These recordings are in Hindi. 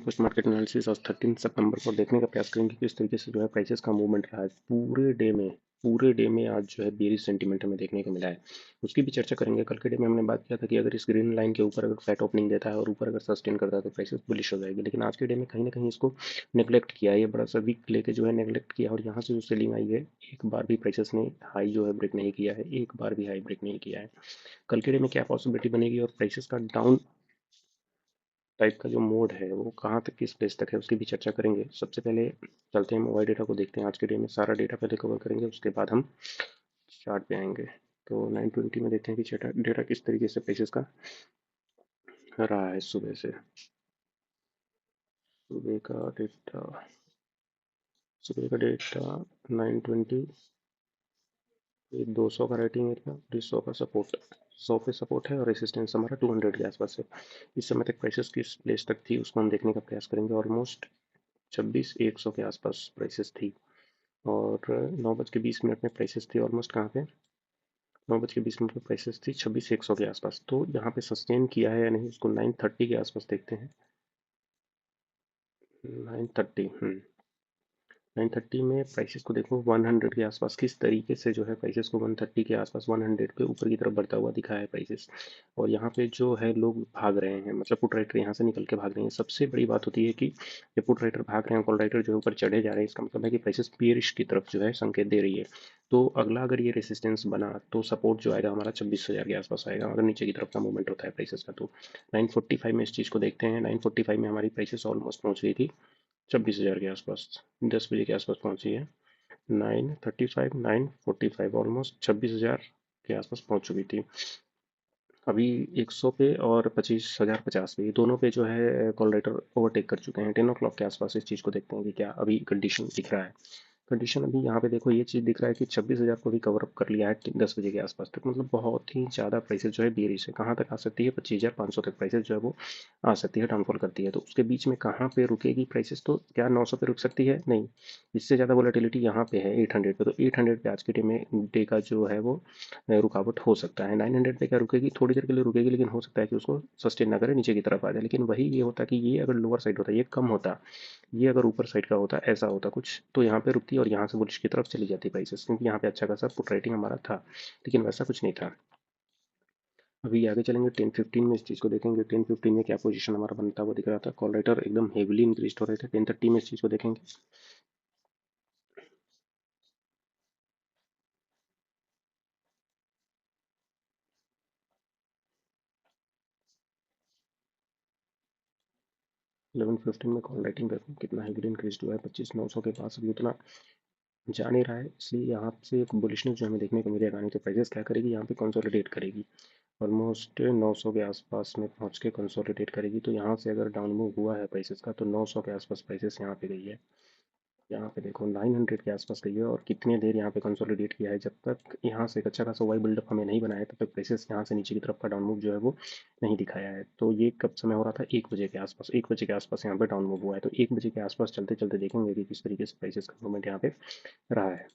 पोस्ट मार्केट एनालिसिस आज 13 सितंबर को देखने का प्रयास करेंगे कि किस तरीके से जो है प्राइसेस का मूवमेंट रहा है पूरे डे में आज जो है बेरिश सेंटीमेंट हमें देखने को मिला है। उसकी भी चर्चा करेंगे। कल के डे में हमने बात किया था कि अगर इस ग्रीन लाइन के ऊपर अगर फ्लैट ओपनिंग देता है और ऊपर अगर सस्टेन करता है तो प्राइसेस बुलिश हो जाएगी, लेकिन आज के डे में कहीं ना कहीं इसको नेग्लेक्ट किया है। ये बड़ा सा वीक लेके जो है नेग्लेक्ट किया और यहाँ से जो सेलिंग आई है, एक बार भी प्राइसेस ने हाई जो है ब्रेक नहीं किया है, एक बार भी हाई ब्रेक नहीं किया है। कल के डे में क्या पॉसिबिलिटी बनेगी और प्राइसेस का डाउन टाइप का जो मोड है वो कहाँ तक किस प्लेस तक है उसकी भी चर्चा करेंगे। सबसे पहले चलते हैं मोबाइल डेटा को देखते हैं। आज के डे में सारा डेटा पहले कवर करेंगे, उसके बाद हम चार्ट पे आएंगे। तो 920 में देखते हैं कि डेटा किस तरीके से प्राइसेस का रहा है। सुबह का डेटा 920, 200 का राइटिंग एरिया और 100 का सपोर्ट। 100 पे सपोर्ट है और रेसिस्टेंस हमारा 200 के आसपास है। इस समय तक प्राइसेस किस प्लेस तक थी उसको हम देखने का प्रयास करेंगे। ऑलमोस्ट 26,100 के आसपास प्राइसेस थी और 9:20 में प्राइसेस थी ऑलमोस्ट कहाँ पे, 9:20 में प्राइसेस थी 26,100 के आसपास। तो यहाँ पे सस्टेन किया है या नहीं उसको 930 के आसपास देखते हैं। 930, 930 में प्राइसेस को देखो 100 के आसपास किस तरीके से जो है प्राइसेस को 130 के आसपास 100 पे ऊपर की तरफ बढ़ता हुआ दिखा है प्राइसेस। और यहाँ पे जो है लोग भाग रहे हैं, मतलब पुट राइटर यहाँ से निकल के भाग रहे हैं। सबसे बड़ी बात होती है कि जब पुट राइटर भाग रहे हैं, कॉल राइटर जो है ऊपर चढ़े जा रहे हैं, इसका मतलब है कि प्राइसेस बियरिश की तरफ जो है संकेत दे रही है। तो अगला अगर ये रेसिस्टेंस बना तो सपोर्ट जो आएगा हमारा 26,000 के आसपास आएगा अगर नीचे की तरफ का मूवमेंट होता है प्राइसेस का। तो 945 में इस चीज़ को देखते हैं। 945 में हमारी प्राइसेस ऑलमोस्ट पहुंच गई थी 26,000 के आसपास। 10 बजे के आसपास पहुंची है। 935, 945 ऑलमोस्ट 26,000 के आसपास पहुंच चुकी थी। अभी 100 पे और 25,050 पे, ये दोनों पे जो है कॉल राइटर ओवरटेक कर चुके हैं। 10 ओ क्लॉक के आसपास इस चीज़ को देखते हैं कि क्या अभी कंडीशन दिख रहा है। कंडीशन अभी यहाँ पे देखो ये चीज़ दिख रहा है कि 26,000 को भी कवर अप कर लिया है 10 बजे के आसपास तक। मतलब बहुत ही ज़्यादा प्राइसेस जो है बेरिश है। कहाँ तक आ सकती है, 25,500 तक प्राइसेस जो है वो आ सकती है, डाउनफॉल करती है। तो उसके बीच में कहाँ पे रुकेगी प्राइसेस, तो क्या 900 पे रुक सकती है? नहीं, इससे ज़्यादा वोलेटिलिटी यहाँ पे है 800 पे। तो 800 पे आज के डे का जो है वो रुकावट हो सकता है। 900 पे क्या रुकेगी, थोड़ी देर के लिए रुकेगी, लेकिन हो सकता है कि उसको सस्टेन ना करे, नीचे की तरफ आ जाए। लेकिन वही ये होता कि ये अगर लोअर साइड होता, ये कम होता, ये अगर ऊपर साइड का होता, ऐसा होता कुछ, तो यहाँ पे रुकती और यहाँ से बुलिश की तरफ चली जाती प्राइसेस, क्योंकि यहाँ पे अच्छा खासा पुट राइटिंग हमारा था। लेकिन वैसा कुछ नहीं था। अभी आगे चलेंगे 10:15 में इस चीज़ को देखेंगे। 10:15 में क्या पोजीशन हमारा बनता हुआ दिख रहा था। कॉल राइटर एकदम हेविली इंक्रीज हो रहे थे। 10:30 में इस चीज़ को देखेंगे। 11:15 में कॉल राइटिंग देखो कितना हेविली इंक्रीज हुआ है, 25,900 के पास। अभी उतना जा नहीं रहा है, इसलिए यहाँ से एक बुलिशनेस जो हमें देखने को मिलेगा। नहीं तो प्राइसेस क्या करेगी, यहाँ पे कंसोलिडेट करेगी। ऑलमोस्ट 900 के आसपास में पहुँच के कंसोलिडेट करेगी। तो यहाँ से अगर डाउन मूव हुआ है प्राइसेस का तो 900 के आसपास प्राइसेस यहाँ पे गई है। यहाँ पे देखो 900 के आसपास गई है और कितनी देर यहाँ पे कंसोलिडेट किया है। जब तक यहाँ से एक अच्छा खासा वाई बिल्डअप हमें नहीं बनाया तब तक प्राइसेस यहाँ से नीचे की तरफ का डाउन मूव जो है वो नहीं दिखाया है। तो ये कब समय हो रहा था, 1 बजे के आसपास। 1 बजे के आसपास यहाँ पे डाउन मूव हुआ है। तो 1 बजे के आसपास चलते चलते देखेंगे कि किस तरीके से प्राइसेस का मूवमेंट यहाँ पे रहा है।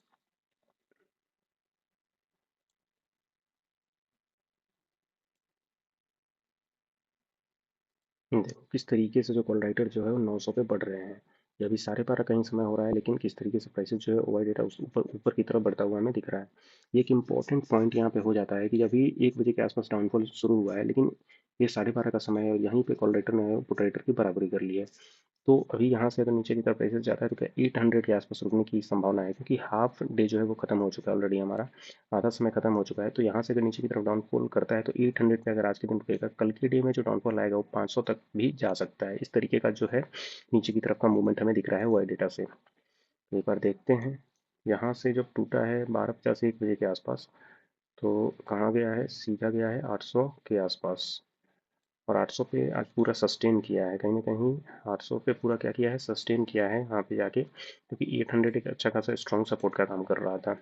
देखो किस तरीके से जो कॉल राइटर जो है वो 900 पे बढ़ रहे हैं। ये अभी 12:30 का ही समय हो रहा है, लेकिन किस तरीके से प्राइसेस जो है ओवर डेटा उस ऊपर ऊपर की तरफ बढ़ता हुआ हमें दिख रहा है। ये एक इंपॉर्टेंट पॉइंट यहाँ पे हो जाता है कि अभी 1 बजे के आसपास डाउनफॉल शुरू हुआ है, लेकिन ये 12:30 का समय है और यहीं पे कॉल राइटर ने पुट राइटर की बराबरी कर ली है। तो अभी यहाँ से अगर नीचे की तरफ प्राइसेस जाता है तो क्या 800 के आसपास रुकने की संभावना है, क्योंकि हाफ डे जो है वो खत्म हो चुका है ऑलरेडी, हमारा आधा समय खत्म हो चुका है। तो यहाँ से अगर नीचे की तरफ डाउनफॉल करता है तो 800 पे अगर आज के दिन रुकेगा, कल के डे में जो डाउनफॉल आएगा वो 500 तक भी जा सकता है। इस तरीके का जो है नीचे की तरफ का मूवमेंट हमें दिख रहा है वाई डेटा से। तो एक बार देखते हैं, यहाँ से जब टूटा है 12:50 1 बजे के आसपास, तो कहाँ गया है, सीधा गया है 800 के आसपास। और 800 पे आज पूरा सस्टेन किया है कहीं ना कहीं। 800 पे पूरा क्या किया है, सस्टेन किया है यहाँ पे जाके, क्योंकि 800 एक अच्छा खासा स्ट्रॉन्ग सपोर्ट का काम कर रहा था।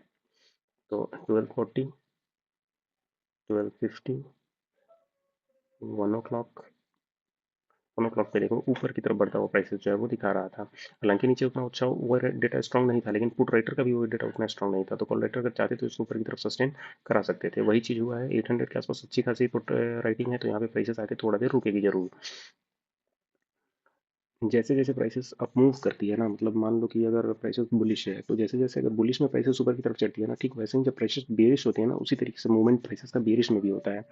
तो 12:40, 12:50, 1 o'clock, 1 o'clock पे देखो ऊपर की तरफ बढ़ता हुआ प्राइसेस जो है वो दिखा रहा था। हालांकि नीचे उतना अच्छा ओवर डेटा स्ट्रॉन्ग नहीं था, लेकिन पुट राइटर का भी ओवर डेटा उतना स्ट्रॉन्ग नहीं था। तो कॉल राइटर अगर चाहते तो इसको ऊपर की तरफ सस्टेन करा सकते थे। वही चीज़ हुआ है। 800 के आसपास अच्छी खासी पुट राइटिंग है, तो यहाँ पे प्राइसेस आके थोड़ा देर रुकेगी जरूर। जैसे जैसे प्राइसेस अप मूव करती है ना, मतलब मान लो कि अगर प्राइसेस बुलिश है तो जैसे जैसे अगर बुलिश में प्राइसेस ऊपर की तरफ चढ़ती है ना, ठीक वैसे ही जब प्राइसेस बेरिश होते हैं ना, उसी तरीके से मूवमेंट प्राइसेस का बेरिश में भी होता है।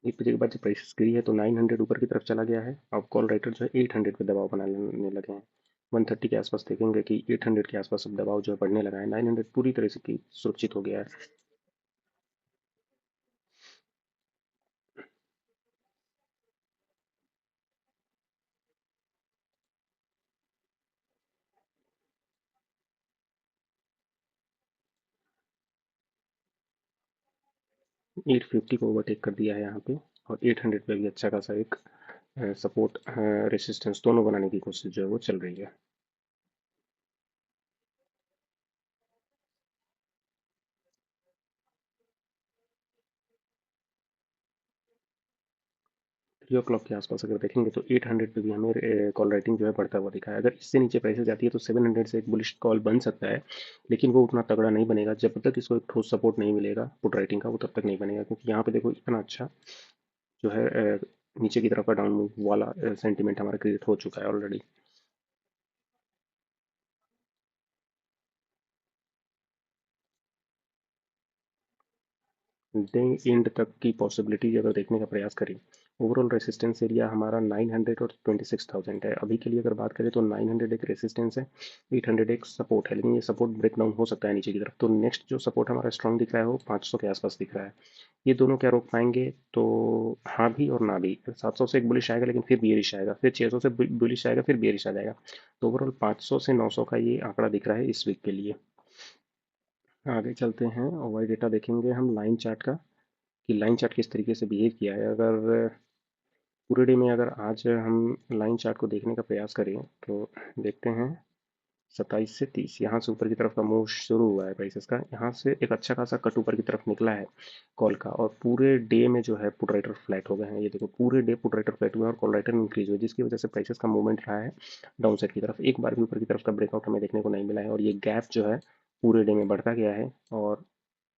एक बजे के बाद जब प्राइसेस गिरी है तो 900 ऊपर की तरफ चला गया है। अब कॉल राइटर जो है 800 पे दबाव बनाने लगे हैं। 130 के आसपास देखेंगे कि 800 के आसपास अब दबाव जो है बढ़ने लगा है। 900 पूरी तरह से सुरक्षित हो गया है। 850 को ओवरटेक कर दिया है यहाँ पे। और 800 पे भी अच्छा खासा एक सपोर्ट रेसिस्टेंस दोनों बनाने की कोशिश जो है वो चल रही है। थ्री ओ क्लॉक के आसपास अगर देखेंगे तो 800 पे भी हमें कॉल राइटिंग जो है बढ़ता हुआ दिखा है। अगर इससे नीचे प्राइसेस जाती है तो 700 से एक बुलिश कॉल बन सकता है, लेकिन वो उतना तगड़ा नहीं बनेगा। जब तक इसको एक ठोस सपोर्ट नहीं मिलेगा पुट राइटिंग का, वो तब तक नहीं बनेगा, क्योंकि यहाँ पे देखो इतना अच्छा जो है नीचे की तरफ का डाउन मूव वाला सेंटीमेंट हमारा क्रिएट हो चुका है ऑलरेडी। डे एंड तक की पॉसिबिलिटी अगर देखने का प्रयास करें, ओवरऑल रेसिस्टेंस एरिया हमारा 900 और 26,000 है। अभी के लिए अगर बात करें तो 900 एक रेसिस्टेंस है, 800 एक सपोर्ट है, लेकिन ये सपोर्ट ब्रेक डाउन हो सकता है नीचे की तरफ। तो नेक्स्ट जो सपोर्ट हमारा स्ट्रॉन्ग दिख रहा है वो 500 के आसपास दिख रहा है। ये दोनों क्या रोक पाएंगे? तो हाँ भी और ना भी। 700 से एक बुलिश आएगा लेकिन फिर बियरिश आएगा, फिर 600 से बुलिश आएगा, फिर बियरिश आ जाएगा। तो ओवरऑल 500 से 900 का ये आंकड़ा दिख रहा है इस वीक के लिए। आगे चलते हैं और वही डेटा देखेंगे हम लाइन चार्ट का, कि लाइन चार्ट किस तरीके से बिहेव किया है। अगर पूरे डे में अगर आज हम लाइन चार्ट को देखने का प्रयास करें तो देखते हैं 27 से 30 यहाँ से ऊपर की तरफ का मूव शुरू हुआ है प्राइसेस का। यहाँ से एक अच्छा खासा कट ऊपर की तरफ निकला है कॉल का, और पूरे डे में जो है पुट राइटर फ्लैट हो गए हैं। ये देखो पूरे डे पुट राइटर फ्लैट हुए हैं और कॉल राइटर इंक्रीज हुए, जिसकी वजह से प्राइसेस का मूवमेंट रहा है डाउन साइड की तरफ। एक बार भी ऊपर की तरफ का ब्रेकआउट हमें देखने को नहीं मिला है, और ये गैप जो है पूरे डे में बढ़ता गया है और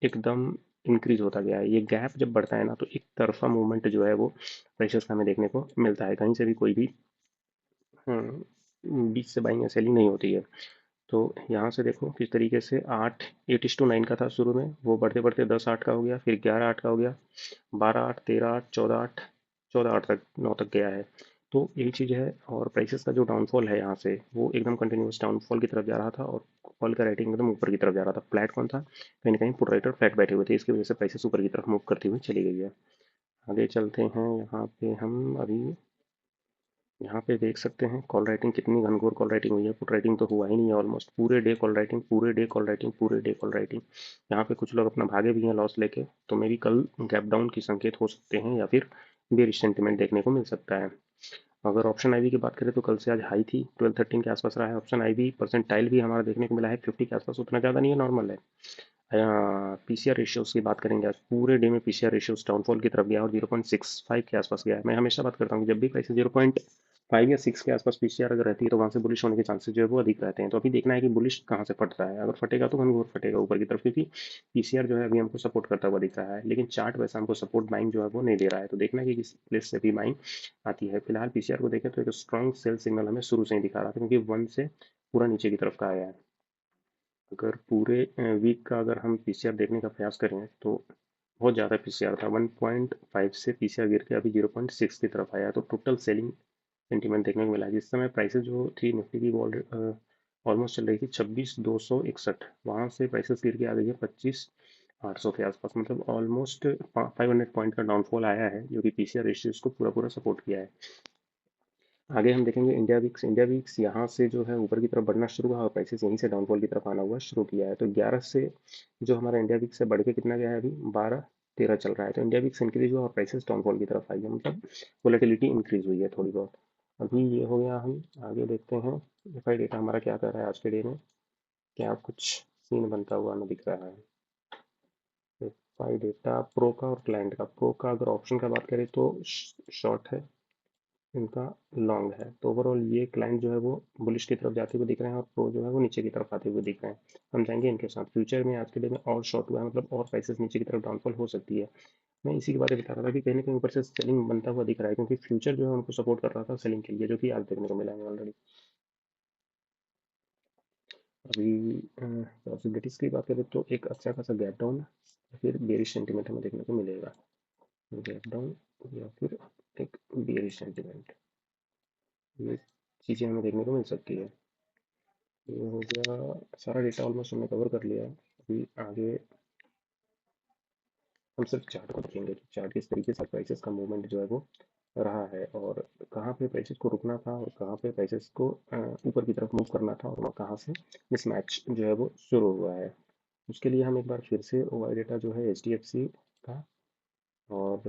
एकदम इंक्रीज होता गया है। ये गैप जब बढ़ता है ना तो एक तरफा मूवमेंट जो है वो प्रेशर्स का हमें देखने को मिलता है, कहीं से भी कोई भी बीच से बाइंग या सेलिंग नहीं होती है। तो यहाँ से देखो किस तरीके से 8:9 का था शुरू में, वो बढ़ते बढ़ते 10:8 का हो गया, फिर 11:8 का हो गया, 12:8, 13:8, 14:8, 14:8 तक 9 तक गया है। तो यही चीज़ है। और प्राइसेस का जो डाउनफॉल है यहाँ से वो एकदम कंटिन्यूस डाउनफॉल की तरफ जा रहा था, और कॉल का रेटिंग एकदम ऊपर की तरफ जा रहा था। फ्लैट कौन था? कहीं ना कहीं पुट राइटर फ्लैट बैठे हुए थे, इसकी वजह से प्राइसेस ऊपर की तरफ मूव करती हुई चली गई है। आगे चलते हैं। यहाँ पे हम अभी यहाँ पे देख सकते हैं कॉल राइटिंग कितनी घनघोर कॉल राइटिंग हुई है। पुट राइटिंग तो हुआ ही नहीं है ऑलमोस्ट। पूरे डे कॉल राइटिंग, पूरे डे कॉल राइटिंग, पूरे डे कॉल राइटिंग। यहाँ पे कुछ लोग अपना भागे भी हैं लॉस लेके, तो मे भी कल गैप डाउन की संकेत हो सकते हैं या फिर बेरिश सेंटीमेंट देखने को मिल सकता है। अगर ऑप्शन आईवी की बात करें तो कल से आज हाई थी 1213 के आसपास रहा है ऑप्शन आईवी। परसेंटाइल भी हमारा देखने को मिला है 50 के आसपास, उतना ज़्यादा नहीं है, नॉर्मल है। पीसीआर रेशियोज की बात करेंगे, आज पूरे डे में पीसीआर रेशियोज डाउनफॉल की तरफ गया और 0.65 के आसपास गया है। मैं हमेशा बात करता हूँ कि जब भी प्राइस 0.5 या 6 के आसपास पीसीआर अगर रहती है तो वहाँ से बुलिश होने के चांसेस जो है वो अधिक रहते हैं। तो अभी देखना है कि बुलिश कहाँ से फटता है। अगर फटेगा तो घनघोर फटेगा ऊपर की तरफ, क्योंकि पीसीआर जो है अभी हमको सपोर्ट करता हुआ दिख रहा है, लेकिन चार्ट वैसा हमको सपोर्ट बाइंग जो है वो नहीं दे रहा है। तो देखना है कि किस प्लेस से भी बाइंग आती है। फिलहाल पीसीआर को देखें तो एक स्ट्रॉन्ग सेल सिग्नल हमें शुरू से ही दिखा रहा था, क्योंकि 1 से पूरा नीचे की तरफ का आया है। अगर पूरे वीक का अगर हम पीसीआर देखने का प्रयास करें तो बहुत ज़्यादा पीसीआर था। 1.5 से पीसीआर गिर के अभी 0.6 की तरफ आया, तो टोटल सेलिंग सेंटीमेंट देखने को मिला है। जिस समय प्राइसेस जो थी निफ्टी की वो ऑलमोस्ट चल रही थी 26,261, वहाँ से प्राइसेस गिर के आ गई है 25,800 के आसपास। मतलब ऑलमोस्ट 500 पॉइंट का डाउनफॉल आया है, जो कि पीसीआर रेशियोज को पूरा पूरा सपोर्ट किया है। आगे हम देखेंगे इंडिया वीक्स। इंडिया वीक्स यहाँ से जो है ऊपर की तरफ बढ़ना शुरू हुआ और प्राइसेस यहीं से डाउनफॉल की तरफ आना हुआ शुरू किया है। तो 11 से जो हमारा इंडिया वीक्स से बढ़ के कितना गया है, अभी 12-13 चल रहा है। तो इंडिया वीक्स इंक्रीज हुआ और प्राइसेस डाउनफॉल की तरफ आई है, मतलब वोलेटिलिटी इंक्रीज हुई है थोड़ी बहुत। अभी ये हो गया। हम आगे देखते हैं एफआई डेटा हमारा क्या कर रहा है आज के डे में। क्या कुछ सीन बनता हुआ हमें दिख रहा है? एफआई डेटा प्रो का और क्लाइंट का। प्रो का अगर ऑप्शन का बात करें तो शॉर्ट है, इनका लॉन्ग है। तो ओवरऑल ये क्लाइंट जो है वो बुलिश की तरफ जाते हुए दिख रहे हैं और प्रो जो है वो नीचे की तरफ आते हुए दिख रहे हैं। हम जाएंगे इनके साथ। फ्यूचर में आज के डे में और शॉर्ट हुआ है, मतलब और प्राइसेस नीचे की तरफ डाउनफॉल हो सकती है। मैं इसी की बातें बता रहा था कि कहीं ना कहीं ऊपर से सेलिंग बनता हुआ दिख रहा है, क्योंकि फ्यूचर जो है उनको सपोर्ट कर रहा था सेलिंग के लिए, जो कि आज देखने को मिला है ऑलरेडी। अभी पॉसिबिलिटीज की बात करें तो एक अच्छा खासा गैप डाउन या फिर बेरिश सेंटीमेंट हमें देखने को मिलेगा। गैप डाउन या फिर एक बेरिश सेंटीमेंट, ये चीज़ें हमें देखने को मिल सकती है। ये हो गया, सारा डेटा ऑलमोस्ट हमने कवर कर लिया है। अभी आगे हम सिर्फ चार्ट को देखेंगे कि चार्ट किस तरीके से प्राइसेस का मूवमेंट जो है वो रहा है, और कहाँ पे प्राइसेस को रुकना था और कहाँ पे प्राइसेस को ऊपर की तरफ मूव करना था, और कहाँ से मिसमैच जो है वो शुरू हुआ है। उसके लिए हम एक बार फिर से ओआई डेटा जो है HDFC का और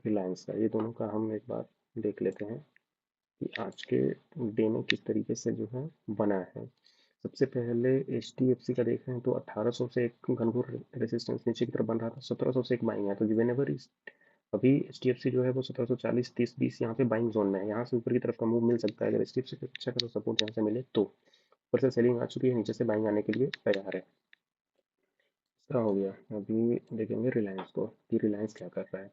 रिलायंस का, ये दोनों का हम एक बार देख लेते हैं कि आज के डे में किस तरीके से जो है बना है। सबसे पहले HDFC का देख रहे हैं तो 1800 से एक घनघोर रेजिस्टेंस नीचे की तरफ बन रहा था, 1700 से एक बाइंग है, तो वेनेवर अभी HDFC जो है वो 1740 30 20 यहाँ पे बाइंग जोन में है, यहाँ से ऊपर की तरफ का मूव मिल सकता है अगर HDFC को अच्छा खासा सपोर्ट यहाँ से मिले तो। ऊपर से सेलिंग आ चुकी है, नीचे से बाइंग आने के लिए तैयार है। इसका हो गया। अभी देखेंगे रिलायंस को कि रिलायंस क्या कर रहा है।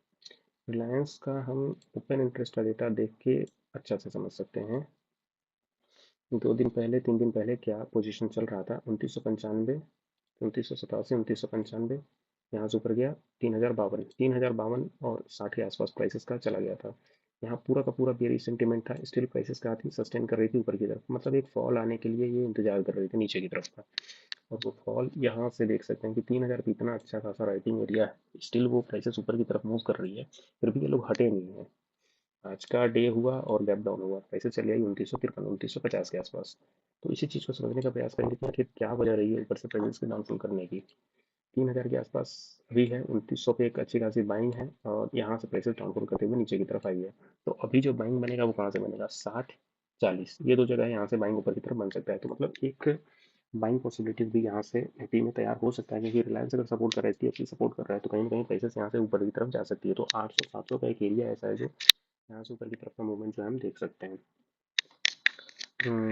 रिलायंस का हम ओपन इंटरेस्ट का डेटा देख के अच्छा से समझ सकते हैं। 2 दिन पहले 3 दिन पहले क्या पोजीशन चल रहा था, 2995, 2987, 2995, यहाँ से ऊपर गया 3052, 3052 और 60 के आसपास प्राइसेस का चला गया था। यहाँ पूरा का पूरा बेयरिश सेंटीमेंट था, स्टिल प्राइसेस क्या थी, सस्टेन कर रही थी ऊपर की तरफ, मतलब एक फॉल आने के लिए ये इंतजार कर रही थी नीचे की तरफ का। और वो फॉल यहाँ से देख सकते हैं कि 3000 पे इतना अच्छा खासा राइटिंग एरिया है, स्टिल वो प्राइसेस ऊपर की तरफ मूव कर रही है, फिर भी ये लोग हटे नहीं है। आज का डे हुआ और गैप डाउन हुआ, पैसे चले आई 2953 2950 के आसपास। तो इसी चीज़ को समझने का प्रयास करेंगे कि आखिर क्या वजह रही है ऊपर से प्राइसेस के डाउनफॉल करने की। 3000 के आसपास अभी है, 2900 पे एक अच्छी खासी बाइंग है, और यहाँ से प्राइसेस डाउनफॉल करते हुए नीचे की तरफ आई है। तो अभी जो बाइंग बनेगा वो कहाँ से बनेगा, 60 40, ये दो जगह है, यहाँ से बाइंग ऊपर की तरफ बन सकता है। तो मतलब एक बाइंग पॉसिबिलिटीज भी यहाँ से एपी में तैयार हो सकता है, क्योंकि रिलायंस अगर सपोर्ट कर रहा है, HDFC सपोर्ट कर रहा है, तो कहीं ना कहीं प्राइसेस यहाँ से ऊपर की तरफ जा सकती है। तो 800 700 का एक एरिया ऐसा है जो यहाँ से ऊपर की तरफ का मूवमेंट जो है हम देख सकते हैं।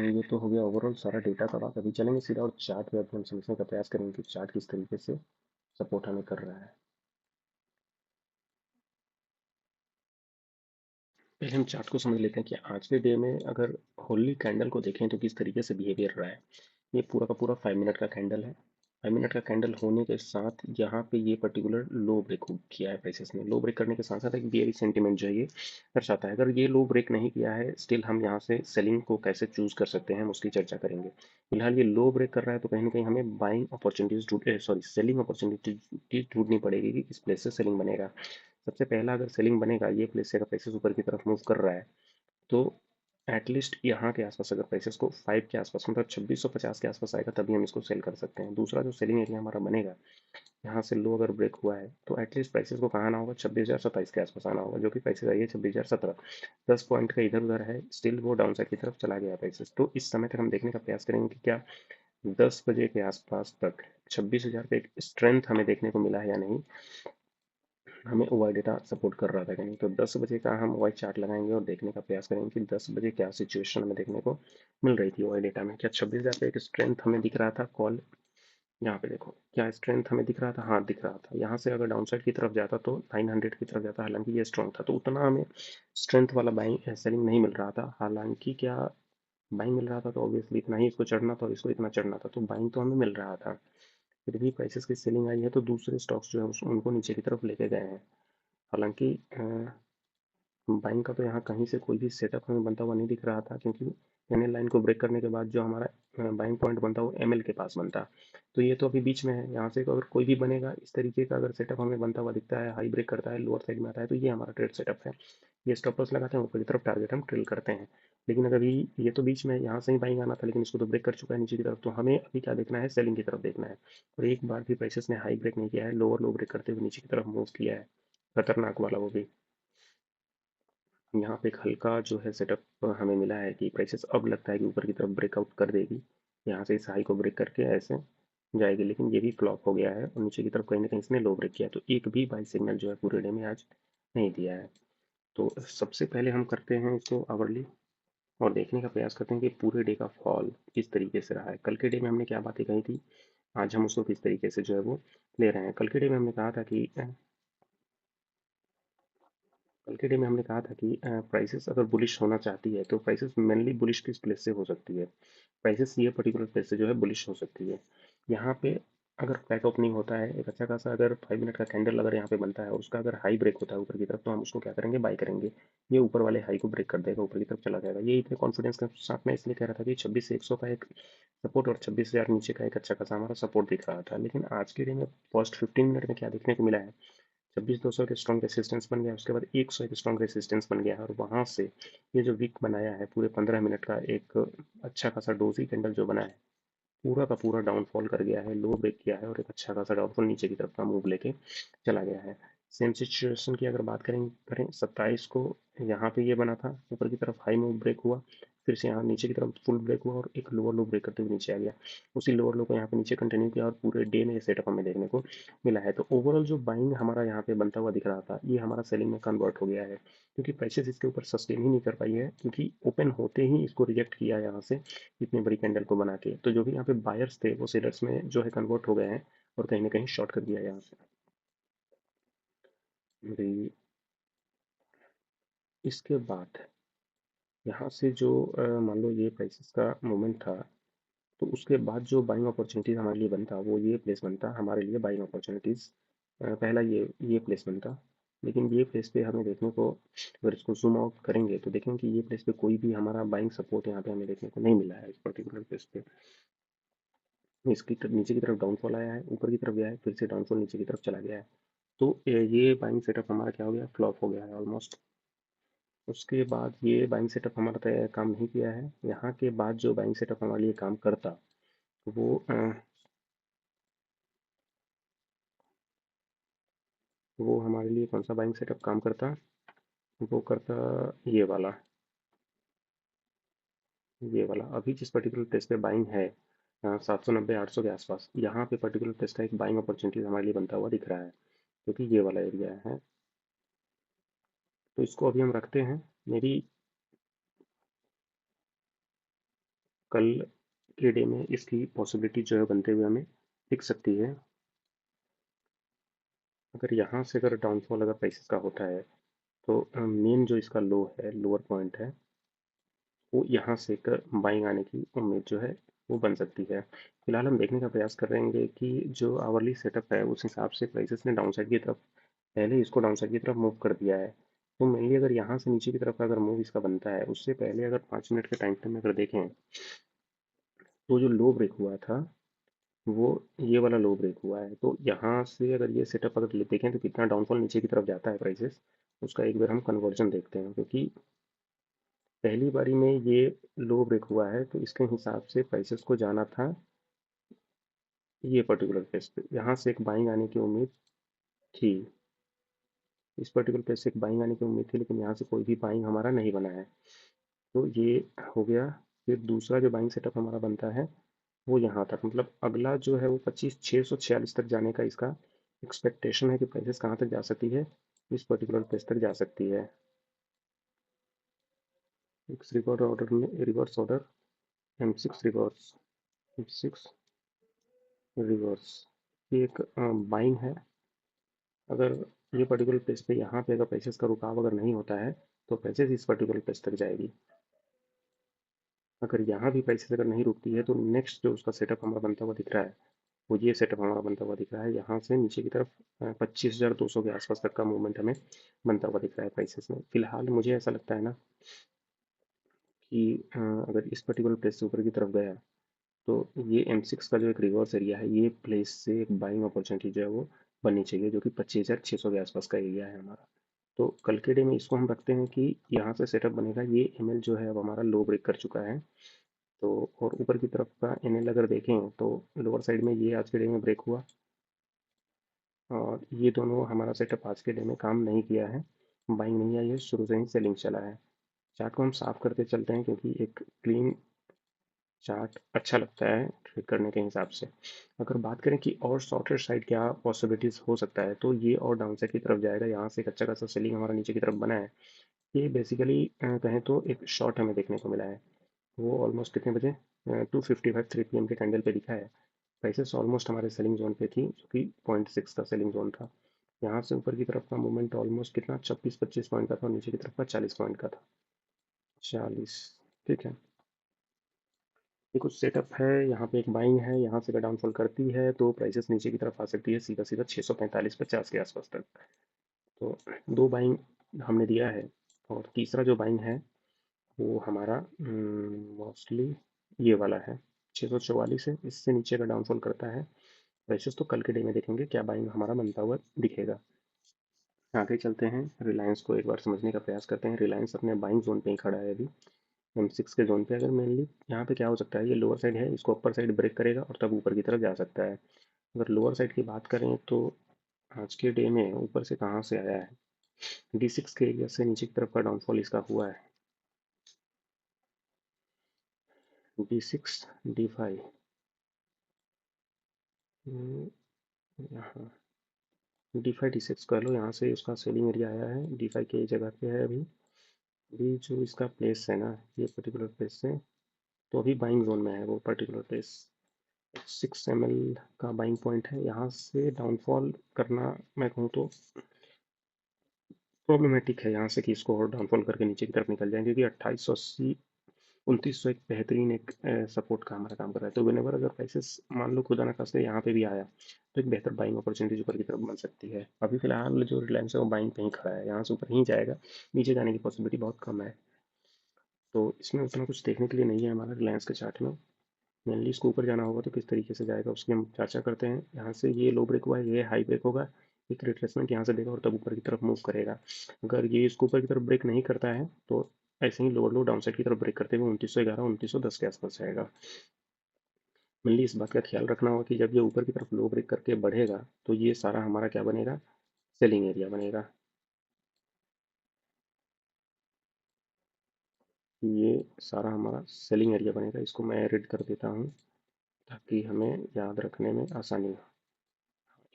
ये तो हो गया ओवरऑल सारा डेटा का बात। अभी चलेंगे सीधा और चार्ट पे अभी हम समझने का प्रयास करेंगे कि चार्ट किस तरीके से सपोर्ट हमें कर रहा है। पहले हम चार्ट को समझ लेते हैं कि आज के डे में अगर होली कैंडल को देखें तो किस तरीके से बिहेवियर रहा है। ये पूरा का पूरा 5 मिनट का कैंडल है। 5 मिनट का कैंडल होने के साथ यहाँ पे ये पर्टिकुलर लो ब्रेक किया है प्राइसेस ने। लो ब्रेक करने के साथ साथ एक बियरिश सेंटीमेंट जो है ये दर्शाता है। अगर ये लो ब्रेक नहीं किया है, स्टिल हम यहाँ से सेलिंग को कैसे चूज कर सकते हैं हम उसकी चर्चा करेंगे। फिलहाल ये लो ब्रेक कर रहा है तो कहीं ना कहीं हमें buying opportunities sorry selling opportunities ढूंढनी पड़ेगी कि किस प्लेस से सेलिंग बनेगा। सबसे पहला अगर सेलिंग बनेगा, ये प्लेस से अगर प्राइसेस ऊपर की तरफ मूव कर रहा है तो एटलीस्ट यहाँ के आसपास अगर प्राइसेस को 5 के आसपास मतलब 2650 के आसपास आएगा तभी हम इसको सेल कर सकते हैं। दूसरा जो सेलिंग एरिया हमारा बनेगा, यहाँ से लो अगर ब्रेक हुआ है तो एटलीस्ट प्राइसेस को कहाँ आना होगा, 26,027 के आसपास आना होगा, जो कि प्राइसेस आई है 26,017। 10 पॉइंट का इधर उधर है, स्टिल वो डाउन साइड की तरफ चला गया प्राइसेस। तो इस समय तक हम देखने का प्रयास करेंगे कि क्या 10 बजे के आसपास तक 26,000 पे एक स्ट्रेंथ हमें देखने को मिला है या नहीं, हमें ओवाई डेटा सपोर्ट कर रहा था कि नहीं। तो 10 बजे का हम ओवाई चार्ट लगाएंगे और देखने का प्रयास करेंगे कि 10 बजे क्या सिचुएशन हमें देखने को मिल रही थी ओवाई डेटा में। क्या 26,000 पे एक स्ट्रेंथ हमें दिख रहा था कॉल, यहाँ पे देखो क्या स्ट्रेंथ हमें दिख रहा था, हाँ दिख रहा था। यहाँ से अगर डाउनसाइड की तरफ जाता तो 900 की तरफ जाता, हालांकि ये स्ट्रॉन्ग था तो उतना हमें स्ट्रेंथ वाला बाइंग सेलिंग नहीं मिल रहा था। हालांकि क्या बाइंग मिल रहा था तो ऑब्वियसली इतना ही इसको चढ़ना था और इसको इतना चढ़ना था, तो बाइंग तो हमें मिल रहा था। फिर भी प्राइसेस की सेलिंग आई है तो दूसरे स्टॉक्स जो है उनको नीचे की तरफ लेके गए हैं। हालांकि बाइंग का तो यहाँ कहीं से कोई भी सेटअप हमें बनता हुआ नहीं दिख रहा था, क्योंकि एनएल लाइन को ब्रेक करने के बाद जो हमारा बाइंग पॉइंट बनता है वो एमएल के पास बनता। तो ये तो अभी बीच में है, यहाँ से अगर कोई भी बनेगा इस तरीके का अगर सेटअप हमें बनता हुआ दिखता है, हाई ब्रेक करता है, लोअर साइड में आता है, तो ये हमारा ट्रेड सेटअप है। ये स्टॉप लॉस लगाते हैं, ऊपर की तरफ टारगेट हम ट्रिल करते हैं। लेकिन अगर ये तो बीच में है, यहाँ से ही बाइंग आना था, लेकिन इसको तो ब्रेक कर चुका है नीचे की तरफ, तो हमें अभी क्या देखना है, सेलिंग की तरफ देखना है। और एक बार भी प्राइसेस ने हाई ब्रेक नहीं किया है, लोअर लो ब्रेक करते हुए नीचे की तरफ मूव किया है, खतरनाक वाला वो भी। यहाँ पे एक हल्का जो है सेटअप हमें मिला है कि प्राइसेस अब लगता है कि ऊपर की तरफ ब्रेकआउट कर देगी, यहाँ से इस हाई को ब्रेक करके ऐसे जाएगी, लेकिन ये भी फ्लॉप हो गया है और नीचे की तरफ कहीं ना कहीं इसने लो ब्रेक किया, तो एक भी बाई सिग्नल जो है पूरे डे में आज नहीं दिया है। तो सबसे पहले हम करते हैं इसको आवरली और देखने का प्रयास करते हैं कि पूरे डे का फॉल किस तरीके से रहा है। कल के डे में हमने क्या बातें कही थी, आज हम उसको किस तरीके से जो है वो ले रहे हैं। कल के डे में हमने कहा था कि कल के डे में हमने कहा था कि प्राइसेस अगर बुलिश होना चाहती है तो प्राइसेस मेनली बुलिश किस प्लेस से हो सकती है। प्राइसेस ये पर्टिकुलर प्लेस से जो है बुलिश हो सकती है। यहाँ पे अगर पैक ओपनिंग होता है एक अच्छा खासा, अगर 5 मिनट का कैंडल अगर यहाँ पे बनता है और उसका अगर हाई ब्रेक होता है ऊपर की तरफ, तो हम उसको क्या करेंगे, बाय करेंगे। ये ऊपर वाले हाई को ब्रेक कर देगा, ऊपर की तरफ चला जाएगा। ये इतने कॉन्फिडेंस के साथ मैं इसलिए कह रहा था कि 26,100 का एक सपोर्ट और 26,000 नीचे का एक अच्छा खासा हमारा सपोर्ट दिख रहा था। लेकिन आज के डे में फर्स्ट 15 मिनट में क्या देखने को मिला है, 26,200 के स्ट्रॉन्ग रेसिस्टेंस बन गया, उसके बाद 100 एक स्ट्रॉन्ग रेसिस्टेंस बन गया है, और वहां से ये जो वीक बनाया है पूरे 15 मिनट का एक अच्छा खासा डोजी कैंडल जो बना है, पूरा का पूरा डाउनफॉल कर गया है, लो ब्रेक किया है और एक अच्छा खासा डाउनफॉल नीचे की तरफ का मूव लेके चला गया है। सेम सिचुएशन की अगर बात करें 27 को, यहाँ पे ये बना था, ऊपर की तरफ हाई मूव ब्रेक हुआ, फिर से यहाँ नीचे की तरफ फुल ब्रेक हुआ और एक लोअर लो ब्रेक करते हुए नीचे आ गया। उसी लोअर लो को यहाँ पे नीचे कंटिन्यू किया और पूरे डे में ये सेटअप हमें देखने को मिला है। तो ओवरऑल जो बाइंग हमारा यहाँ पे बनता हुआ दिख रहा था, ये हमारा सेलिंग में कन्वर्ट हो गया है, क्योंकि प्राइसेस इसके ऊपर सस्टेन ही नहीं कर पाई है, क्योंकि ओपन होते ही इसको रिजेक्ट किया यहाँ से इतनी बड़ी कैंडल को बना के। तो जो भी यहाँ पे बायर्स थे वो सेलर्स में जो है कन्वर्ट हो गए हैं और कहीं ना कहीं शॉर्ट कर दिया यहाँ से। भाई इसके बाद यहाँ से जो मान लो ये प्राइसेस का मूवमेंट था, तो उसके बाद जो बाइंग अपॉर्चुनिटीज हमारे लिए बनता वो ये प्लेस बनता हमारे लिए बाइंग अपॉर्चुनिटीज। पहला ये प्लेस बनता। लेकिन ये प्लेस पे हमें देखने को, अगर इसको जूम आउट करेंगे तो देखेंगे कि ये प्लेस पे कोई भी हमारा बाइंग सपोर्ट यहाँ पे हमें देखने को नहीं मिला है इस पर्टिकुलर प्लेस पे। इसकी नीचे की तरफ डाउनफॉल आया है, ऊपर की तरफ गया है, फिर से डाउनफॉल नीचे की तरफ चला गया है। तो ये बाइंग सेटअप हमारा क्या हो गया, फ्लॉप हो गया है ऑलमोस्ट। उसके बाद ये बाइंग सेटअप हमारा काम नहीं किया है। यहाँ के बाद जो बाइंग सेटअप हमारे लिए काम करता वो हमारे लिए कौन सा बाइंग सेटअप काम करता, वो करता ये वाला। ये वाला अभी जिस पर्टिकुलर प्लेस पे बाइंग है 790-800 के आसपास, यहाँ पे पर्टिकुलर प्लेस का एक बाइंग अपॉर्चुनिटी हमारे लिए बनता हुआ दिख रहा है, क्योंकि ये वाला एरिया है। तो इसको अभी हम रखते हैं। मेरी कल के डे में इसकी पॉसिबिलिटी जो है बनते हुए हमें दिख सकती है। अगर यहाँ से अगर डाउनफॉल अगर प्राइसेस का होता है, तो मेन जो इसका लो है, लोअर पॉइंट है, वो यहाँ से एक बाइंग आने की उम्मीद जो है वो बन सकती है। फिलहाल हम देखने का प्रयास करेंगे कि जो आवरली सेटअप है उस हिसाब से प्राइसेस ने डाउन साइड की तरफ, पहले इसको डाउन साइड की तरफ मूव कर दिया है। तो मेनली अगर यहाँ से नीचे की तरफ का अगर मूव इसका बनता है, उससे पहले अगर 5 मिनट के टाइम फ्रेम में अगर देखें, तो जो लो ब्रेक हुआ था वो ये वाला लो ब्रेक हुआ है। तो यहाँ से अगर ये सेटअप अगर देखें तो कितना डाउनफॉल नीचे की तरफ जाता है प्राइसेस, उसका एक बार हम कन्वर्जन देखते हैं। क्योंकि पहली बारी में ये लो ब्रेक हुआ है, तो इसके हिसाब से प्राइसेस को जाना था ये पर्टिकुलर प्लेस पे, यहाँ से एक बाइंग आने की उम्मीद थी। इस पर्टिकुलर प्लेस से एक बाइंग आने की उम्मीद थी, लेकिन यहाँ से कोई भी बाइंग हमारा नहीं बना है। तो ये हो गया। फिर दूसरा जो बाइंग सेटअप हमारा बनता है वो यहाँ तक, मतलब अगला जो है वो 25,646 तक जाने का इसका एक्सपेक्टेशन है कि प्राइसेस कहाँ तक जा सकती है, इस पर्टिकुलर प्लेस तक जा सकती है। एक रिवर्स ऑर्डर में, reverse order M6 reverse, M6 reverse, ये एक बाइंग है। अगर ये पर्टिकुलर प्लेस पे, यहाँ पे अगर प्राइसेस का रुकाव अगर नहीं होता है, तो प्राइसेस इस पर्टिकुलर प्लेस तक जाएगी। अगर यहाँ भी प्राइसेस अगर नहीं रुकती है, तो नेक्स्ट जो उसका सेटअप हमारा बनता हुआ दिख रहा है, वो ये सेटअप हमारा बनता हुआ दिख रहा है। यहाँ से नीचे की तरफ 25,200 के आसपास तक का मूवमेंट हमें बनता हुआ दिख रहा है प्राइसेस में। फिलहाल मुझे ऐसा लगता है ना कि अगर इस पर्टिकुलर प्लेस से ऊपर की तरफ गया, तो ये M6 का जो एक रिवर्स एरिया है, ये प्लेस से एक बाइंग अपॉर्चुनिटी जो है वो बननी चाहिए, जो कि 25,600 के आसपास का एरिया है हमारा। तो कल के डे में इसको हम रखते हैं कि यहाँ से सेटअप बनेगा। ये ML जो है अब हमारा लो ब्रेक कर चुका है। तो और ऊपर की तरफ का NL अगर देखें तो लोअर साइड में ये आज के डे में ब्रेक हुआ, और ये दोनों हमारा सेटअप आज के डे में काम नहीं किया है, बाइंग नहीं आई है, शुरू से ही सेलिंग चला है। चार्ट को हम साफ करते चलते हैं, क्योंकि एक क्लीन चार्ट अच्छा लगता है ट्रेड करने के हिसाब से। अगर बात करें कि और शॉर्टर साइड क्या पॉसिबिलिटीज हो सकता है, तो ये और डाउन साइड की तरफ जाएगा। यहाँ से एक अच्छा खासा सेलिंग हमारा नीचे की तरफ बना है। ये बेसिकली कहें तो एक शॉर्ट हमें देखने को मिला है। वो ऑलमोस्ट कितने बजे, 2:55 3 PM के कैंडल पे दिखा है। प्राइसेस ऑलमोस्ट हमारे सेलिंग जोन पे थी, जो कि 0.6 का सेलिंग जोन था। यहाँ से ऊपर की तरफ का मूवमेंट ऑलमोस्ट कितना 26-25 पॉइंट का था और नीचे की तरफ का 40 पॉइंट का था। 40। ठीक है, ये कुछ सेटअप है। यहाँ पे एक बाइंग है, यहाँ से अगर डाउनफॉल करती है तो प्राइसेस नीचे की तरफ आ सकती है सीधा सीधा 645-50 के आसपास तक। तो दो बाइंग हमने दिया है, और तीसरा जो बाइंग है वो हमारा मोस्टली ये वाला है, 644 है। इससे नीचे का डाउनफॉल करता है प्राइसेस तो कल के डे में देखेंगे क्या बाइंग हमारा बनता हुआ दिखेगा। आगे चलते हैं, रिलायंस को एक बार समझने का प्रयास करते हैं। रिलायंस अपने बाइंग जोन पे ही खड़ा है अभी, M6 के जोन पे। अगर मेनली यहाँ पे क्या हो सकता है, ये लोअर साइड है, इसको अपर साइड ब्रेक करेगा और तब ऊपर की तरफ जा सकता है। अगर लोअर साइड की बात करें तो आज के डे में ऊपर से कहाँ से आया है, D6 के एरिया से नीचे की तरफ का डाउनफॉल इसका हुआ है। D6 D5 यहाँ D5 D6 कह लो, यहाँ से उसका सेलिंग एरिया आया है, D5 की जगह पे है अभी। अभी जो इसका प्लेस है ना, ये पर्टिकुलर प्लेस से तो अभी बाइंग जोन में है वो पर्टिकुलर प्लेस। 6 ml का बाइंग पॉइंट है, यहाँ से डाउनफॉल करना मैं कहूँ तो प्रॉब्लमेटिक है यहाँ से कि इसको और डाउनफॉल करके नीचे की तरफ निकल जाए, क्योंकि 2880 2900 एक बेहतरीन एक सपोर्ट का हमारा काम कर रहा है। तो वेनेवर अगर प्राइसेस मान लो खुदा ना खास्ते यहाँ पे भी आया तो एक बेहतर बाइंग अपॉर्चुनिटी ऊपर की तरफ बन सकती है। अभी फिलहाल जो रिलायंस है वो बाइंग पे ही खड़ा है, यहाँ से ऊपर ही जाएगा, नीचे जाने की पॉसिबिलिटी बहुत कम है। तो इसमें उतना कुछ देखने के लिए नहीं है हमारा रिलायंस के चार्ट में। मेनली इसको ऊपर जाना होगा तो किस तरीके से जाएगा उसकी हम चर्चा करते हैं। यहाँ से ये लो ब्रेक हुआ है, ये हाई ब्रेक होगा, एक रिट्रेसमेंट यहाँ से देगा और तब ऊपर की तरफ मूव करेगा। अगर ये इसको ऊपर की तरफ ब्रेक नहीं करता है तो ऐसे ही लोअर लो डाउन साइड की तरफ ब्रेक करते हुए 2911 2910 के आसपास जाएगा। मेनली इस बात का ख्याल रखना होगा कि जब ये ऊपर की तरफ लो ब्रेक करके बढ़ेगा तो ये सारा हमारा क्या बनेगा, सेलिंग एरिया बनेगा। ये सारा हमारा सेलिंग एरिया बनेगा, इसको मैं एडिट कर देता हूँ ताकि हमें याद रखने में आसानी हो।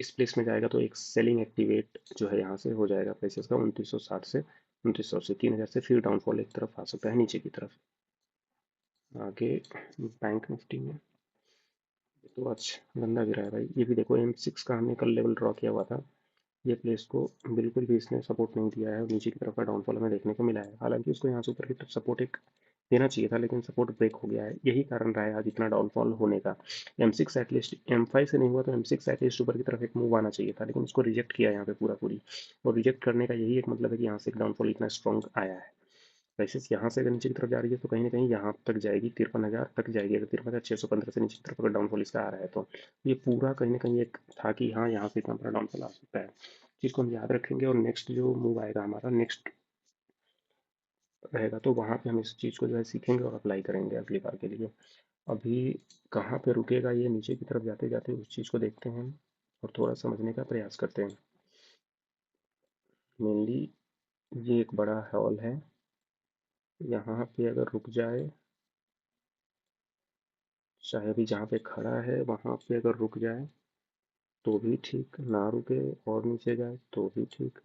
इस प्लेस में जाएगा तो एक सेलिंग एक्टिवेट जो है यहाँ से हो जाएगा प्राइसेस का 2960 से 2900 से 3000 से, फिर डाउनफॉल एक तरफ आ सकता है नीचे की तरफ। आगे बैंक निफ्टी में तो आज गंदा गिरा है भाई, ये भी देखो M6 का हमने कल लेवल ड्रॉ किया हुआ था, ये प्लेस को बिल्कुल भी इसने सपोर्ट नहीं दिया है और नीचे की तरफ का डाउनफॉल हमें देखने को मिला है। हालांकि उसको यहाँ से ऊपर की तरफ सपोर्ट एक देना चाहिए था, लेकिन सपोर्ट ब्रेक हो गया है, यही कारण रहा है आज इतना डाउनफॉल होने का। M6 एटलीस्ट M5 से नहीं हुआ तो M6 एटलीस्ट ऊपर की तरफ एक मूव आना चाहिए था, लेकिन इसको रिजेक्ट किया यहाँ पे पूरा पूरी। और रिजेक्ट करने का यही एक मतलब है कि यहाँ से एक डाउनफॉल इतना स्ट्रॉन्ग आया है। प्राइसेस यहाँ से अगर नीचे की तरफ जा रही है तो कहीं ना कहीं यहाँ तक जाएगी, 53,000 तक जाएगी। अगर 53,615 से नीचे की तरफ अगर डाउनफॉल इसका आ रहा है तो ये पूरा कहीं ना कहीं एक था कि हाँ यहाँ से इतना बड़ा डाउनफॉल आ सकता है। चीज़ को हम याद रखेंगे और नेक्स्ट जो मूव आएगा हमारा नेक्स्ट रहेगा तो वहाँ पे हम इस चीज़ को जो है सीखेंगे और अप्लाई करेंगे अगली बार के लिए। अभी कहाँ पे रुकेगा ये नीचे की तरफ जाते जाते उस चीज़ को देखते हैं और थोड़ा समझने का प्रयास करते हैं। मेनली ये एक बड़ा हॉल है, यहाँ पे अगर रुक जाए, चाहे अभी जहाँ पे खड़ा है वहाँ पे अगर रुक जाए तो भी ठीक, ना रुके और नीचे जाए तो भी ठीक।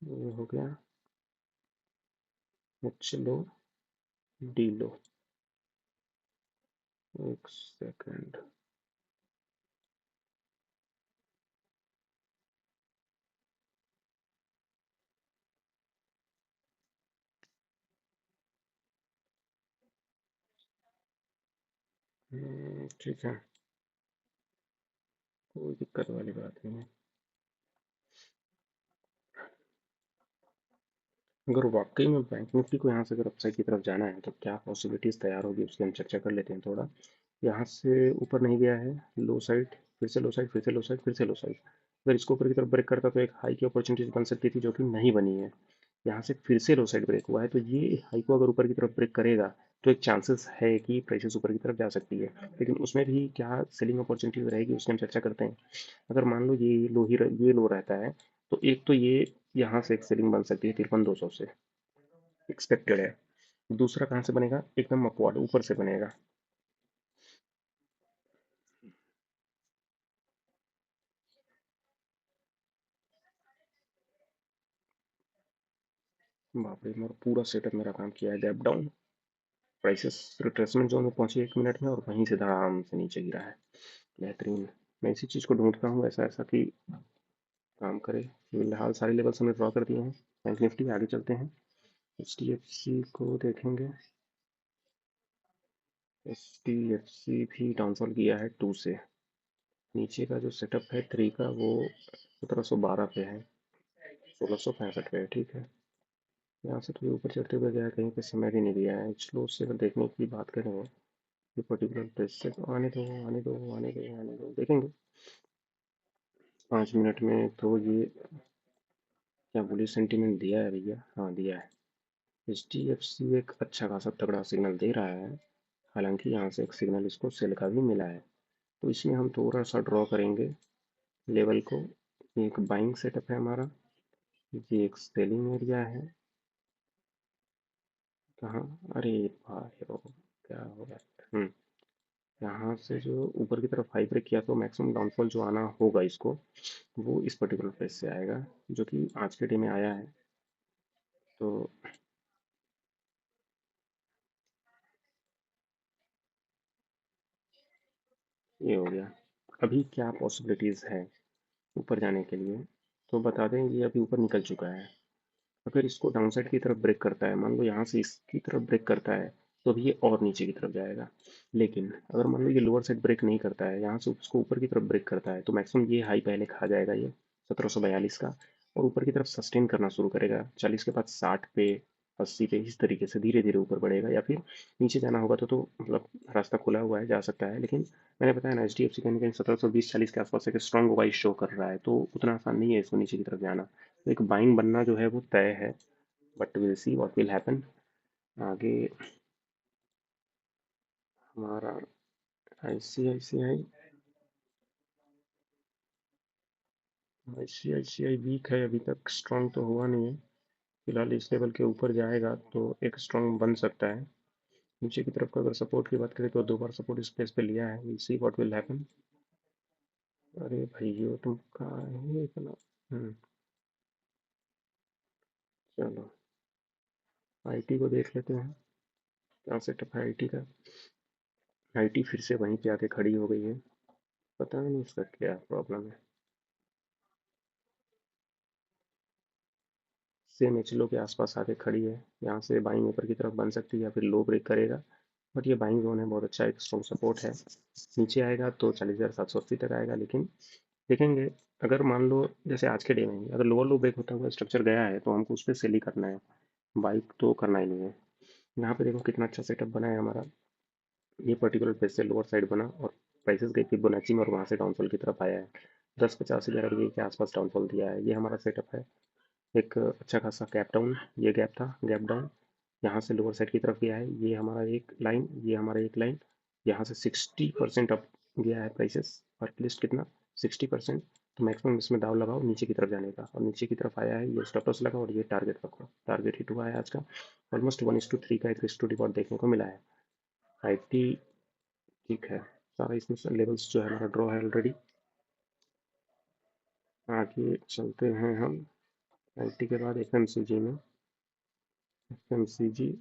ये हो गया एच लो डी लो। एक सेकंड, ठीक है, कोई दिक्कत वाली बात नहीं है। अगर वाकई में बैंक निफ्टी को यहाँ से अगर अपसाइड की तरफ जाना है तो क्या पॉसिबिलिटीज़ तैयार होगी उसकी हम चर्चा कर लेते हैं थोड़ा। यहाँ से ऊपर नहीं गया है, लो साइड, फिर से लो साइड, फिर से लो साइड, फिर से लो साइड। अगर इसको ऊपर की तरफ ब्रेक करता तो एक हाई की अपॉर्चुनिटीज बन सकती थी जो कि नहीं बनी है। यहाँ से फिर से लो साइड ब्रेक हुआ है तो ये हाई को अगर ऊपर की तरफ ब्रेक करेगा तो एक चांसेस है कि प्राइसेस ऊपर की तरफ जा सकती है, लेकिन उसमें भी क्या सेलिंग अपॉर्चुनिटीज रहेगी उसकी हम चर्चा करते हैं। अगर मान लो ये लो रहता है तो एक तो ये यहाँ से एक सेलिंग बन सकती है 53,200 से, एक्सपेक्टेड है। दूसरा कहाँ से बनेगा, एकदम अपवर्ड ऊपर से बनेगा। बाप रे, मेरा पूरा सेटअप मेरा काम किया है, gap down, prices retracement zone में पहुंची 1 मिनट में और वहीं से धड़ाम से नीचे गिरा है। बेहतरीन। मैं इसी चीज़ को ढूंढता हूँ, ऐसा ऐसा कि काम करे। फिलहाल सारे लेवल्स हमने ड्रॉ कर दिए हैं। बैंक निफ्टी आगे चलते हैं, HDFC को देखेंगे। HDFC भी डाउनफॉल किया है 2 से। नीचे का जो सेटअप है 3 का वो 1712 पे है, 1665 पे है। ठीक है, यहाँ से थोड़ी ऊपर चढ़ते हुए गया है, कहीं पे समय भी नहीं दिया है। स्लो से अगर देखने की बात करें ये पर्टिकुलर प्लेस से, तो आने दो आने दो आने दो आने दो, देखेंगे 5 मिनट में। तो ये क्या बोलिए, सेंटीमेंट दिया है भैया? हाँ दिया है। HDFC एक अच्छा खासा तगड़ा सिग्नल दे रहा है, हालांकि यहाँ से एक सिग्नल इसको सेल का भी मिला है। तो इसमें हम थोड़ा सा ड्रॉ करेंगे लेवल को। ये एक बाइंग सेटअप है हमारा, ये एक सेलिंग एरिया है। कहाँ? अरे भाई रो, क्या हो गया? यहाँ से जो ऊपर की तरफ हाई ब्रेक किया, तो मैक्सिमम डाउनफॉल जो आना होगा इसको, वो इस पर्टिकुलर प्लेस से आएगा, जो कि आज के डे में आया है। तो ये हो गया। अभी क्या पॉसिबिलिटीज़ है ऊपर जाने के लिए, तो बता दें, ये अभी ऊपर निकल चुका है। अगर इसको डाउनसाइड की तरफ ब्रेक करता है, मान लो यहाँ से इसकी तरफ ब्रेक करता है, तो अभी ये और नीचे की तरफ जाएगा। लेकिन अगर मान लो ये लोअर साइड ब्रेक नहीं करता है, यहाँ से उसको ऊपर की तरफ ब्रेक करता है, तो मैक्सिमम ये हाई पहले खा जाएगा ये 1742 का, और ऊपर की तरफ सस्टेन करना शुरू करेगा 40 के बाद 60 पे, 80 पे, इस तरीके से धीरे धीरे ऊपर बढ़ेगा। या फिर नीचे जाना होगा तो मतलब रास्ता खुला हुआ है, जा सकता है। लेकिन मैंने बताया ना, HDFC कहीं ना कहीं 1720-40 के आसपास एक स्ट्रॉन्ग वाइज शो कर रहा है, तो उतना आसान नहीं है इसको नीचे की तरफ जाना। तो एक बाइंग बनना जो है वो तय है, but will see what will happen आगे। हमारा ICICI ICICI वीक है, अभी तक स्ट्रॉन्ग तो हुआ नहीं है। फिलहाल इस लेवल के ऊपर जाएगा तो एक स्ट्रॉन्ग बन सकता है। नीचे की तरफ का अगर सपोर्ट की बात करें, तो 2 बार सपोर्ट इस प्लेस पे लिया है, will see what will happen. अरे भाइयों तुम कहाँ है इतना। चलो IT को देख लेते हैं, क्या सेटअप है IT का। IT फिर से वहीं पे आके खड़ी हो गई है, पता नहीं इसका क्या प्रॉब्लम है। सेम एच लो के आसपास आके खड़ी है, यहाँ से बाइंग ऊपर की तरफ बन सकती है या फिर लो ब्रेक करेगा। बट ये बाइंग जोन है, बहुत अच्छा एक स्ट्रॉन्ग सपोर्ट है। नीचे आएगा तो 40,780 तक आएगा, लेकिन देखेंगे। अगर मान लो जैसे आज के डे में ही अगर लोअर लो ब्रेक होता हुआ स्ट्रक्चर गया है, तो हमको उस पर सेल ही करना है, बाइक तो करना ही नहीं है। यहाँ पे देखो कितना अच्छा सेटअप बना है हमारा। ये पर्टिकुलर प्लेस से लोअर साइड बना और प्राइसेस गई फिबोनाची में, और वहाँ से डाउनफॉल की तरफ आया है। 10-50 हज़ार के आसपास डाउनफॉल दिया है। ये हमारा सेटअप है, एक अच्छा खासा गैप डाउन, ये गैप था, गैप डाउन। यहाँ से लोअर साइड की तरफ गया है, ये हमारा एक लाइन, ये हमारा एक लाइन। यहाँ से 60% अप गया है प्राइसेस, और लिस्ट कितना, 60%। तो मैक्सिमम इसमें दाव लगाओ नीचे की तरफ जाने का, और नीचे की तरफ आया है, ये स्टॉप लॉस लगा और ये टारगेट रखो। टारगेट हिट हुआ है आज का, ऑलमोस्ट 1:3 का एक रिस्क टू डिपॉट देखने को मिला है। IT ठीक है, सारा इसमें लेवल्स जो है हमारा ड्रॉ है ऑलरेडी। आगे चलते हैं हम IT के बाद FMCG में। FMCG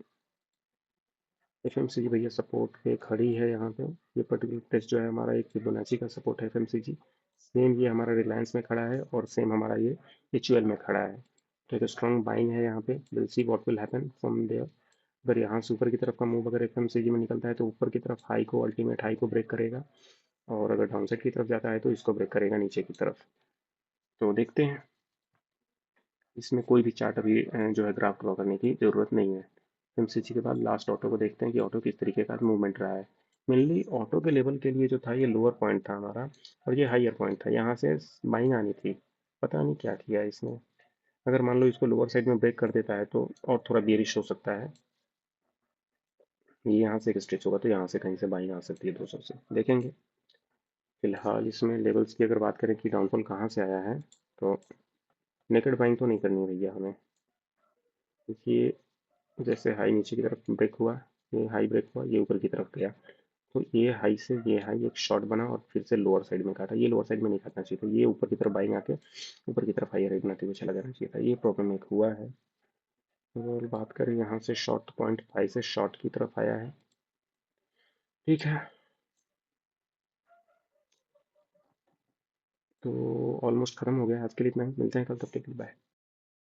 FMCG भैया सपोर्ट पे खड़ी है यहाँ पे। ये पर्टिकुलर प्लेस जो है हमारा एक फिबोनाची का सपोर्ट है FMCG। सेम ये हमारा रिलायंस में खड़ा है, और सेम हमारा ये HUL में खड़ा है। तो एक स्ट्रॉन्ग बाइंग है यहाँ पे, will see what will happen from there. अगर यहाँ से ऊपर की तरफ का मूव अगर FMCG में निकलता है, तो ऊपर की तरफ हाई को, अल्टीमेट हाई को ब्रेक करेगा, और अगर डाउन साइड की तरफ जाता है तो इसको ब्रेक करेगा नीचे की तरफ। तो देखते हैं, इसमें कोई भी चार्ट अभी जो है ग्राफ ड्रॉ करने की ज़रूरत नहीं है। FMCG के बाद लास्ट ऑटो को देखते हैं कि ऑटो किस तरीके का मूवमेंट रहा है। मेनली ऑटो के लेवल के लिए जो था, ये लोअर पॉइंट था हमारा, और ये हायर पॉइंट था, यहाँ से बाइंग आनी थी। पता नहीं क्या किया इसने। अगर मान लो इसको लोअर साइड में ब्रेक कर देता है, तो और थोड़ा बेरिश हो सकता है। ये यहाँ से एक स्ट्रेच होगा, तो यहाँ से कहीं से बाइंग आ सकती है 200 से, देखेंगे। फिलहाल इसमें लेवल्स की अगर बात करें कि डाउनफॉल कहाँ से आया है, तो नेकेड बाइंग तो नहीं करनी है भैया हमें। देखिए, जैसे हाई नीचे की तरफ ब्रेक हुआ, ये हाई ब्रेक हुआ, ये ऊपर की तरफ गया, तो ये हाई से ये हाई एक शॉर्ट बना, और फिर से लोअर साइड में काटा। ये लोअर साइड में नहीं काटना चाहिए था, ये ऊपर की तरफ बाइंग आके ऊपर की तरफ हाई रेट बनाते हुए चला जाना चाहिए था। ये प्रॉब्लम एक हुआ है। तो बात करें यहाँ से शॉर्ट पॉइंट हाई से शॉर्ट की तरफ आया है, ठीक है। तो ऑलमोस्ट ख़त्म हो गया आज के लिए, इतना ही, मिलते हैं कल, तब तक के लिए बाय।